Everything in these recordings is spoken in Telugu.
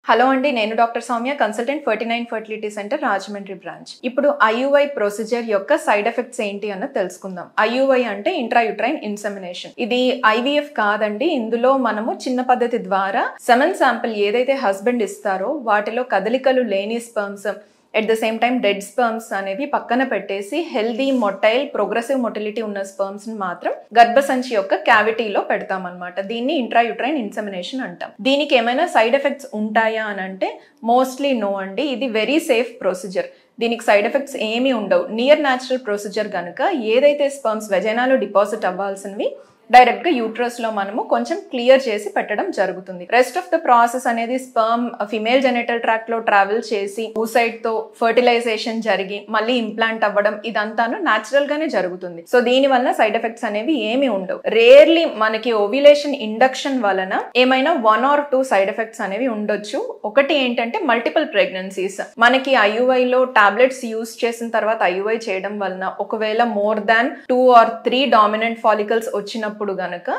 హలో అండి, నేను doctor Soumya, consultant 49 fertility centre Rajahmundry branch. ఇప్పుడు ఐయుఐ ప్రొసీజర్ యొక్క సైడ్ ఎఫెక్ట్స్ ఏంటి అన్నది తెలుసుకుందాం. ఐయుఐ అంటే ఇంట్రాయూట్రైన్ ఇన్సెమినేషన్. ఇది ఐవీఎఫ్ కాదండి. ఇందులో మనము చిన్న పద్ధతి ద్వారా సెమెన్ శాంపిల్ ఏదైతే హస్బెండ్ ఇస్తారో వాటిలో కదలికలు లేని sperms, at the same time dead sperms అనేవి పక్కన పెట్టేసి హెల్దీ మొటైల్ ప్రోగ్రెసివ్ మొటిలిటీ ఉన్న స్పర్మ్స్ ని మాత్రం గర్భసంచి యొక్క క్యావిటీలో పెడతామన్నమాట. దీన్ని ఇంట్రాయూట్రైన్ ఇన్సెమినేషన్ అంటాం. దీనికి ఏమైనా సైడ్ ఎఫెక్ట్స్ ఉంటాయా అని అంటే మోస్ట్లీ నో అండి. ఇది వెరీ సేఫ్ ప్రొసీజర్. దీనికి సైడ్ ఎఫెక్ట్స్ ఏమీ ఉండవు. నియర్ న్యాచురల్ ప్రొసీజర్ కనుక ఏదైతే స్పర్మ్స్ వెజైనాలో డిపాజిట్ అవ్వాల్సినవి డైరెక్ట్ గా యూట్రస్ లో మనము కొంచెం క్లియర్ చేసి పెట్టడం జరుగుతుంది. రెస్ట్ ఆఫ్ ద ప్రాసెస్ అనేది స్పర్మ్ ఫిమేల్ జెనిటల్ ట్రాక్ట్ లో ట్రావెల్ చేసి ఊసైడ్ తో ఫర్టిలైజేషన్ జరిగి మళ్ళీ ఇంప్లాంట్ అవ్వడం ఇదంతాను న్యాచురల్ గానే జరుగుతుంది. సో దీని వల్ల సైడ్ ఎఫెక్ట్స్ అనేవి ఏమి ఉండవు. రేర్లీ మనకి ఓవ్యులేషన్ ఇండక్షన్ వలన ఏమైనా 1 or 2 సైడ్ ఎఫెక్ట్స్ అనేవి ఉండొచ్చు. ఒకటి ఏంటంటే మల్టిపుల్ ప్రెగ్నెన్సీస్. మనకి ఐయుఐ లో టాబ్లెట్స్ యూజ్ చేసిన తర్వాత ఐయుఐ చేయడం వలన ఒకవేళ more than 2 or 3 dominant follicles వచ్చినప్పుడు గనక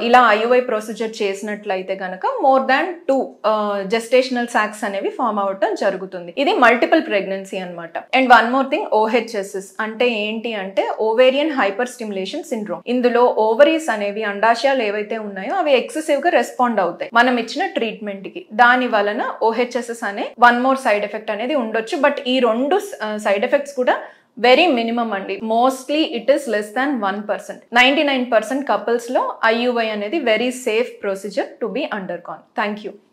ఇలా ఐయుఐ ప్రొసీజర్ చేసినట్లయితే గనక మోర్ దాన్ 2 జెస్టేషనల్ సాక్స్ అనేవి ఫామ్ అవటం జరుగుతుంది. ఇది మల్టిపుల్ ప్రెగ్నెన్సీ అన్నమాట. And one more thing, OHSS అంటే ఏంటి అంటే ఓవేరియన్ హైపర్ స్టిమ్యులేషన్ సిండ్రోమ్. ఇందులో ఓవరీస్ అనేవి అండాశయాలు ఏవైతే ఉన్నాయో అవి ఎక్సెసివ్ గా రెస్పాండ్ అవుతాయి మనం ఇచ్చిన ట్రీట్మెంట్ కి. దాని వలన ఓహెచ్ఎస్ఎస్ అనే వన్ మోర్ సైడ్ ఎఫెక్ట్ అనేది ఉండొచ్చు. బట్ ఈ రెండు సైడ్ ఎఫెక్ట్స్ కూడా వెరీ మినిమం అండి. Mostly it is less than 1%. 99% couples లో ఐయుఐ అనేది very safe procedure to be undergone. Thank you.